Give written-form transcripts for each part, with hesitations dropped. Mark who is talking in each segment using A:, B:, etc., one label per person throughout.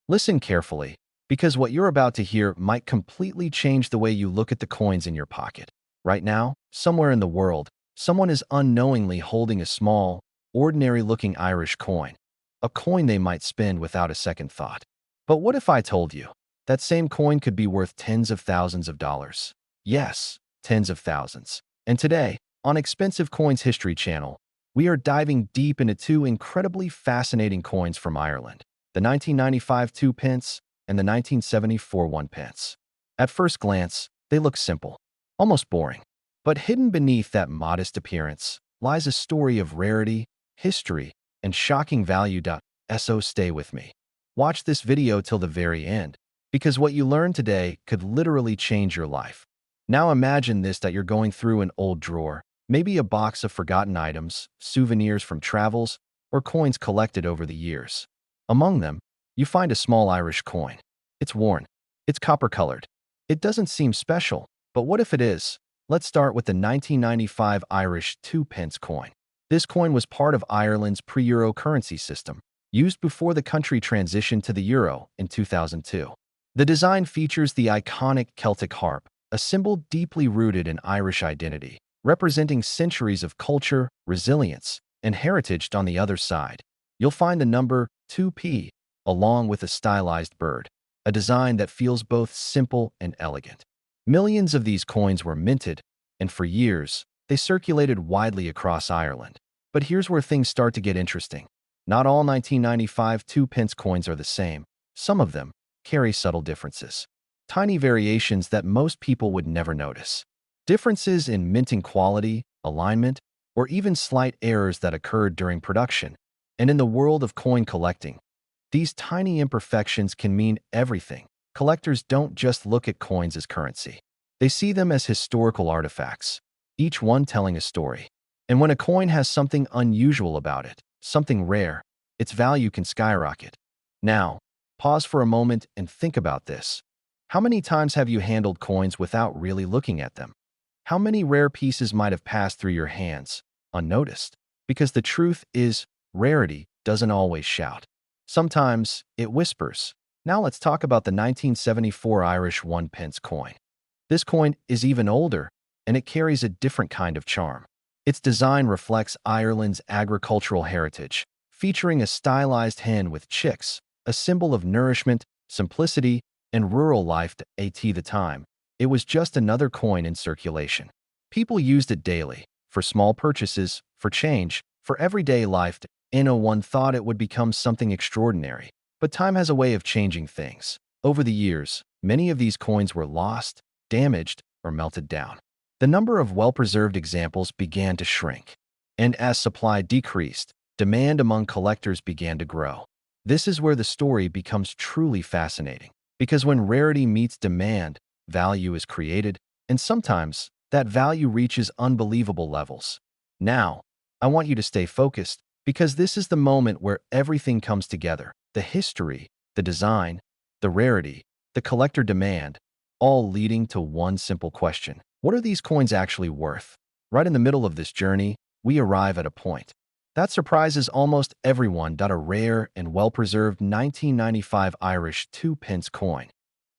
A: Listen carefully, because what you're about to hear might completely change the way you look at the coins in your pocket. Right now, somewhere in the world, someone is unknowingly holding a small, ordinary-looking Irish coin, a coin they might spend without a second thought. But what if I told you that same coin could be worth tens of thousands of dollars? Yes, tens of thousands. And today, on Expensive Coins History Channel, we are diving deep into two incredibly fascinating coins from Ireland, the 1995 2 pence and the 1974 1 pence. At first glance, they look simple, almost boring. But hidden beneath that modest appearance lies a story of rarity, history, and shocking value. So stay with me. Watch this video till the very end, because what you learn today could literally change your life. Now imagine this, that you're going through an old drawer, maybe a box of forgotten items, souvenirs from travels, or coins collected over the years. Among them, you find a small Irish coin. It's worn. It's copper-colored. It doesn't seem special, but what if it is? Let's start with the 1995 Irish 2 pence coin. This coin was part of Ireland's pre-euro currency system, used before the country transitioned to the euro in 2002. The design features the iconic Celtic harp, a symbol deeply rooted in Irish identity, representing centuries of culture, resilience, and heritage. On the other side, you'll find the number 2p, along with a stylized bird, a design that feels both simple and elegant. Millions of these coins were minted, and for years, they circulated widely across Ireland. But here's where things start to get interesting. Not all 1995 2 pence coins are the same. Some of them carry subtle differences, tiny variations that most people would never notice. Differences in minting quality, alignment, or even slight errors that occurred during production. And in the world of coin collecting, these tiny imperfections can mean everything. Collectors don't just look at coins as currency. They see them as historical artifacts, each one telling a story. And when a coin has something unusual about it, something rare, its value can skyrocket. Now, pause for a moment and think about this. How many times have you handled coins without really looking at them? How many rare pieces might have passed through your hands, unnoticed? Because the truth is, rarity doesn't always shout. Sometimes it whispers. Now let's talk about the 1974 Irish 1 pence coin. This coin is even older, and it carries a different kind of charm. Its design reflects Ireland's agricultural heritage, featuring a stylized hen with chicks, a symbol of nourishment, simplicity, and rural life. At the time, it was just another coin in circulation. People used it daily, for small purchases, for change, for everyday life. No one thought it would become something extraordinary. But time has a way of changing things. Over the years, many of these coins were lost, damaged, or melted down. The number of well-preserved examples began to shrink. And as supply decreased, demand among collectors began to grow. This is where the story becomes truly fascinating. Because when rarity meets demand, value is created, and sometimes that value reaches unbelievable levels. Now, I want you to stay focused, because this is the moment where everything comes together. The history, the design, the rarity, the collector demand, all leading to one simple question. What are these coins actually worth? Right in the middle of this journey, we arrive at a point that surprises almost everyone. A rare and well-preserved 1995 Irish 2 pence coin,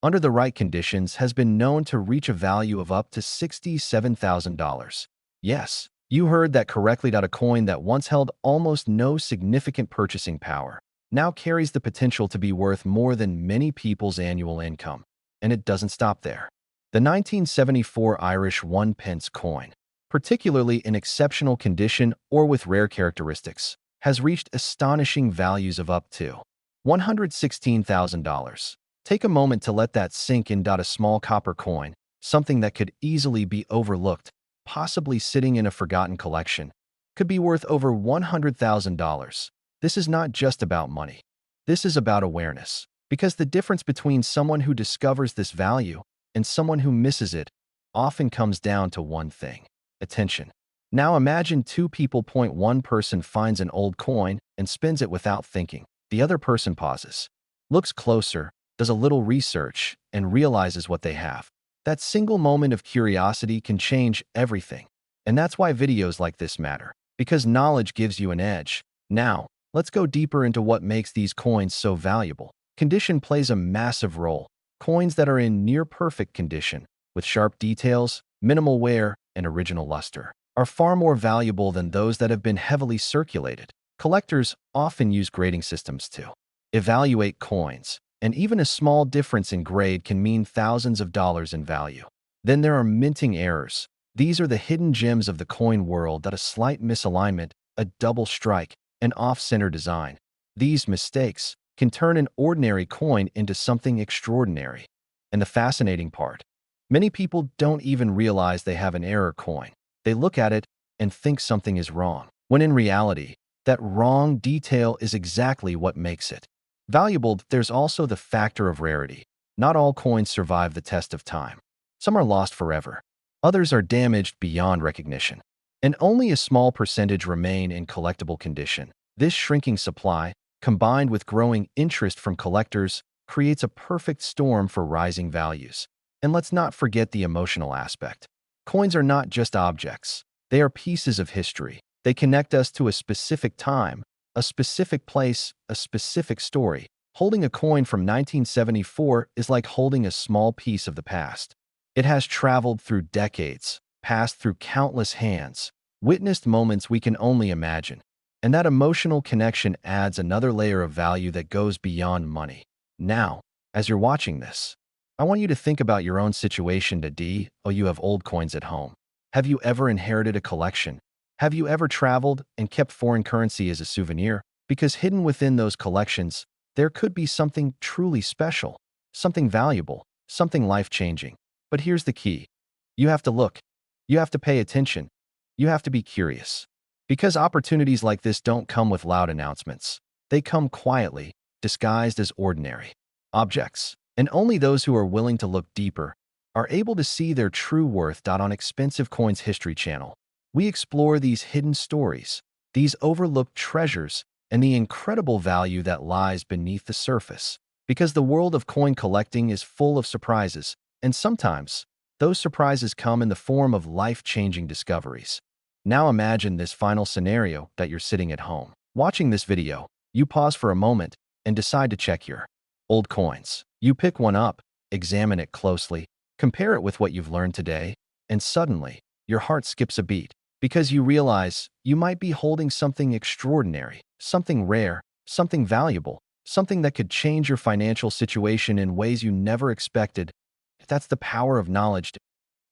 A: under the right conditions, has been known to reach a value of up to $67,000. Yes, you heard that correctly. A coin that once held almost no significant purchasing power now carries the potential to be worth more than many people's annual income. And it doesn't stop there. The 1974 Irish 1 pence coin, particularly in exceptional condition or with rare characteristics, has reached astonishing values of up to $116,000. Take a moment to let that sink in. A small copper coin, something that could easily be overlooked, possibly sitting in a forgotten collection, could be worth over $100,000. This is not just about money. This is about awareness. Because the difference between someone who discovers this value and someone who misses it often comes down to one thing: attention. Now imagine two people. One person finds an old coin and spins it without thinking. The other person pauses, looks closer, does a little research, and realizes what they have. That single moment of curiosity can change everything. And that's why videos like this matter, because knowledge gives you an edge. Now, let's go deeper into what makes these coins so valuable. Condition plays a massive role. Coins that are in near-perfect condition, with sharp details, minimal wear, and original luster, are far more valuable than those that have been heavily circulated. Collectors often use grading systems to evaluate coins, and even a small difference in grade can mean thousands of dollars in value. Then there are minting errors. These are the hidden gems of the coin world that a slight misalignment, a double strike, an off-center design. These mistakes can turn an ordinary coin into something extraordinary. And the fascinating part, many people don't even realize they have an error coin. They look at it and think something is wrong, when in reality, that wrong detail is exactly what makes it valuable. There's also the factor of rarity. Not all coins survive the test of time. Some are lost forever. Others are damaged beyond recognition. And only a small percentage remain in collectible condition. This shrinking supply, combined with growing interest from collectors, creates a perfect storm for rising values. And let's not forget the emotional aspect. Coins are not just objects. They are pieces of history. They connect us to a specific time, a specific place, a specific story. Holding a coin from 1974 is like holding a small piece of the past. It has traveled through decades, passed through countless hands, witnessed moments we can only imagine. And that emotional connection adds another layer of value that goes beyond money. Now, as you're watching this, I want you to think about your own situation today. Oh, you have old coins at home. Have you ever inherited a collection? Have you ever traveled and kept foreign currency as a souvenir? Because hidden within those collections, there could be something truly special, something valuable, something life-changing. But here's the key. You have to look. You have to pay attention. You have to be curious. Because opportunities like this don't come with loud announcements. They come quietly, disguised as ordinary objects. And only those who are willing to look deeper are able to see their true worth. On Expensive Coins History Channel, we explore these hidden stories, these overlooked treasures, and the incredible value that lies beneath the surface. Because the world of coin collecting is full of surprises, and sometimes those surprises come in the form of life-changing discoveries. Now imagine this final scenario that you're sitting at home. Watching this video, you pause for a moment and decide to check your old coins. You pick one up, examine it closely, compare it with what you've learned today, and suddenly, your heart skips a beat because you realize you might be holding something extraordinary, something rare, something valuable, something that could change your financial situation in ways you never expected. That's the power of knowledge.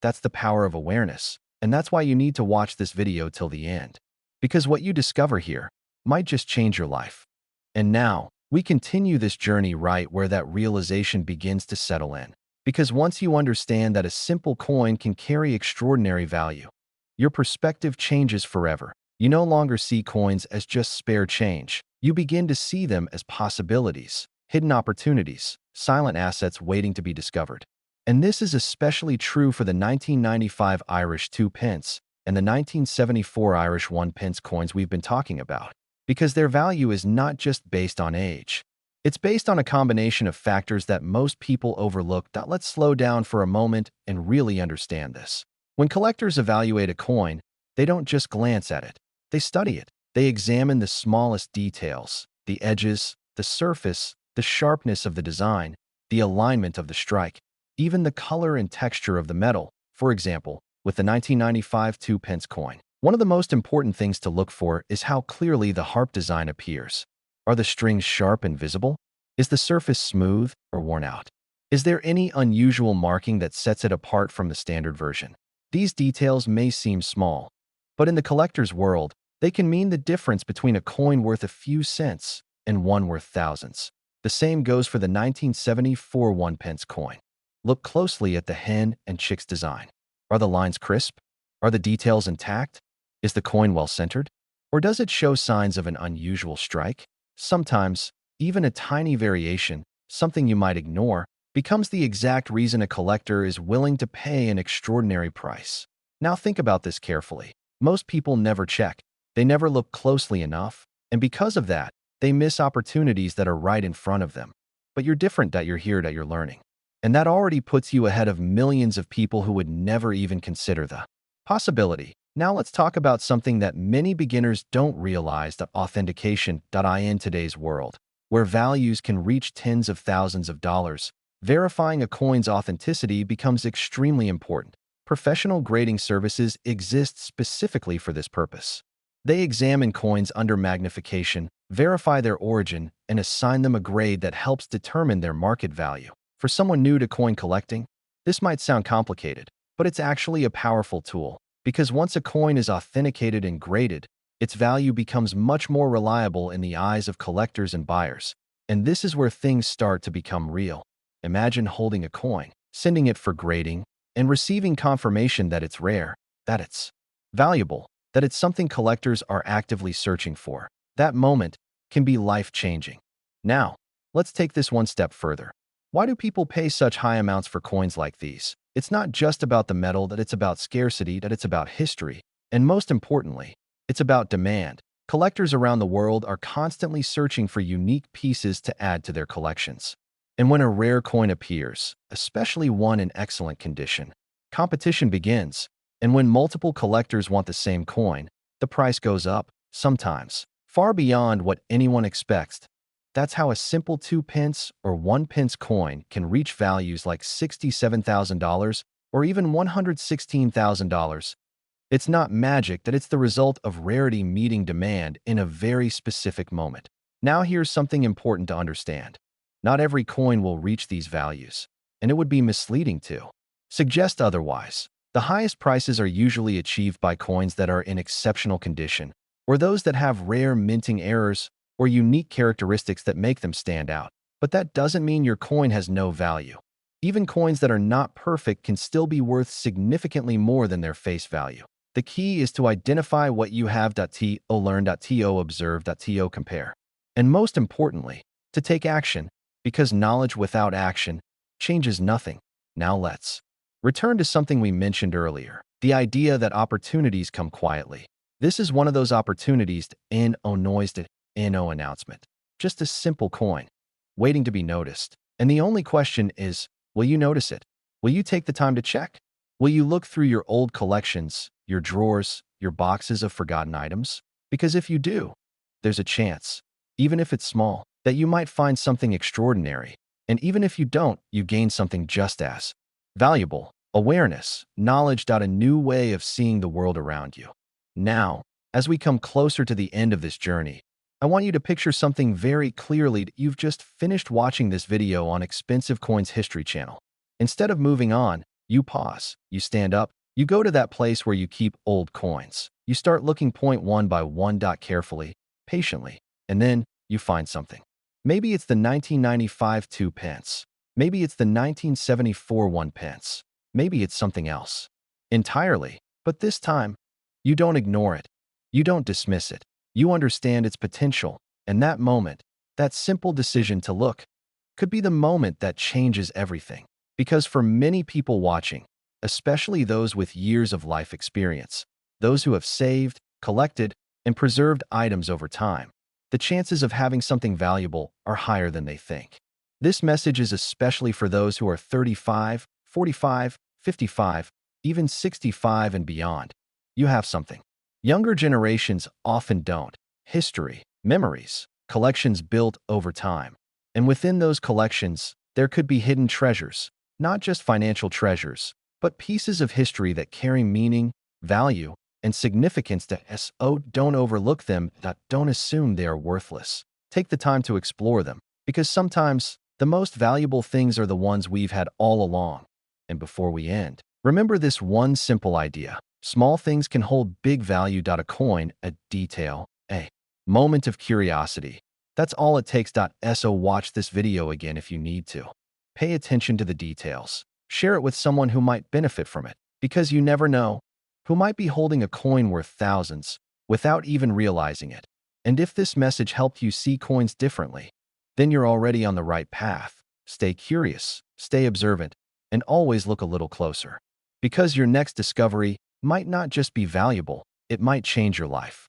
A: That's the power of awareness. And that's why you need to watch this video till the end. Because what you discover here might just change your life. And now, we continue this journey right where that realization begins to settle in. Because once you understand that a simple coin can carry extraordinary value, your perspective changes forever. You no longer see coins as just spare change. You begin to see them as possibilities, hidden opportunities, silent assets waiting to be discovered. And this is especially true for the 1995 Irish 2 pence and the 1974 Irish 1 pence coins we've been talking about, because their value is not just based on age. It's based on a combination of factors that most people overlook. Let's slow down for a moment and really understand this. When collectors evaluate a coin, they don't just glance at it. They study it. They examine the smallest details, the edges, the surface, the sharpness of the design, the alignment of the strike, even the color and texture of the metal. For example, with the 1995 2 pence coin, one of the most important things to look for is how clearly the harp design appears. Are the strings sharp and visible? Is the surface smooth or worn out? Is there any unusual marking that sets it apart from the standard version? These details may seem small, but in the collector's world, they can mean the difference between a coin worth a few cents and one worth thousands. The same goes for the 1974 1 pence coin. Look closely at the hen and chicks design. Are the lines crisp? Are the details intact? Is the coin well centered? Or does it show signs of an unusual strike? Sometimes, even a tiny variation, something you might ignore, becomes the exact reason a collector is willing to pay an extraordinary price. Now think about this carefully. Most people never check. They never look closely enough, and because of that, they miss opportunities that are right in front of them. But you're different. That you're here, that you're learning. And that already puts you ahead of millions of people who would never even consider the possibility. Now let's talk about something that many beginners don't realize: the authentication. In today's world, where values can reach tens of thousands of dollars, verifying a coin's authenticity becomes extremely important. Professional grading services exist specifically for this purpose. They examine coins under magnification, verify their origin, and assign them a grade that helps determine their market value. For someone new to coin collecting, this might sound complicated, but it's actually a powerful tool, because once a coin is authenticated and graded, its value becomes much more reliable in the eyes of collectors and buyers. And this is where things start to become real. Imagine holding a coin, sending it for grading, and receiving confirmation that it's rare, that it's valuable, that it's something collectors are actively searching for. That moment can be life-changing. Now, let's take this one step further. Why do people pay such high amounts for coins like these? It's not just about the metal, that it's about scarcity, that it's about history, and most importantly, it's about demand. Collectors around the world are constantly searching for unique pieces to add to their collections. And when a rare coin appears, especially one in excellent condition, competition begins. And when multiple collectors want the same coin, the price goes up, sometimes far beyond what anyone expects. That's how a simple 2 pence or 1 pence coin can reach values like $67,000 or even $116,000. It's not magic, that it's the result of rarity meeting demand in a very specific moment. Now here's something important to understand. Not every coin will reach these values, and it would be misleading to suggest otherwise. The highest prices are usually achieved by coins that are in exceptional condition, or those that have rare minting errors or unique characteristics that make them stand out. But that doesn't mean your coin has no value. Even coins that are not perfect can still be worth significantly more than their face value. The key is to identify what you have.to, learn.to, observe.to, compare. And most importantly, to take action, because knowledge without action changes nothing. Now let's return to something we mentioned earlier, the idea that opportunities come quietly. This is one of those opportunities. No noise, no announcement. Just a simple coin, waiting to be noticed. And the only question is, will you notice it? Will you take the time to check? Will you look through your old collections, your drawers, your boxes of forgotten items? Because if you do, there's a chance, even if it's small, that you might find something extraordinary. And even if you don't, you gain something just as valuable. Awareness, knowledge. A new way of seeing the world around you. Now, as we come closer to the end of this journey, I want you to picture something very clearly. You've just finished watching this video on Expensive Coins History Channel. Instead of moving on, you pause, you stand up, you go to that place where you keep old coins. You start looking point one by one, carefully, patiently, and then you find something. Maybe it's the 1995 2 pence. Maybe it's the 1974 1 pence. Maybe it's something else entirely. But this time, you don't ignore it. You don't dismiss it. You understand its potential. And that moment, that simple decision to look, could be the moment that changes everything. Because for many people watching, especially those with years of life experience, those who have saved, collected, and preserved items over time, the chances of having something valuable are higher than they think. This message is especially for those who are 35, 45, 55, even 65 and beyond. You have something younger generations often don't. History, memories, collections built over time. And within those collections, there could be hidden treasures, not just financial treasures, but pieces of history that carry meaning, value, and significance. Don't overlook them. Don't assume they are worthless. Take the time to explore them, because sometimes the most valuable things are the ones we've had all along. And before we end, remember this one simple idea. Small things can hold big value. A coin, a detail, a moment of curiosity. That's all it takes. So watch this video again if you need to. Pay attention to the details. Share it with someone who might benefit from it, because you never know who might be holding a coin worth thousands without even realizing it. And if this message helped you see coins differently, then you're already on the right path. Stay curious, stay observant, and always look a little closer. Because your next discovery might not just be valuable, it might change your life.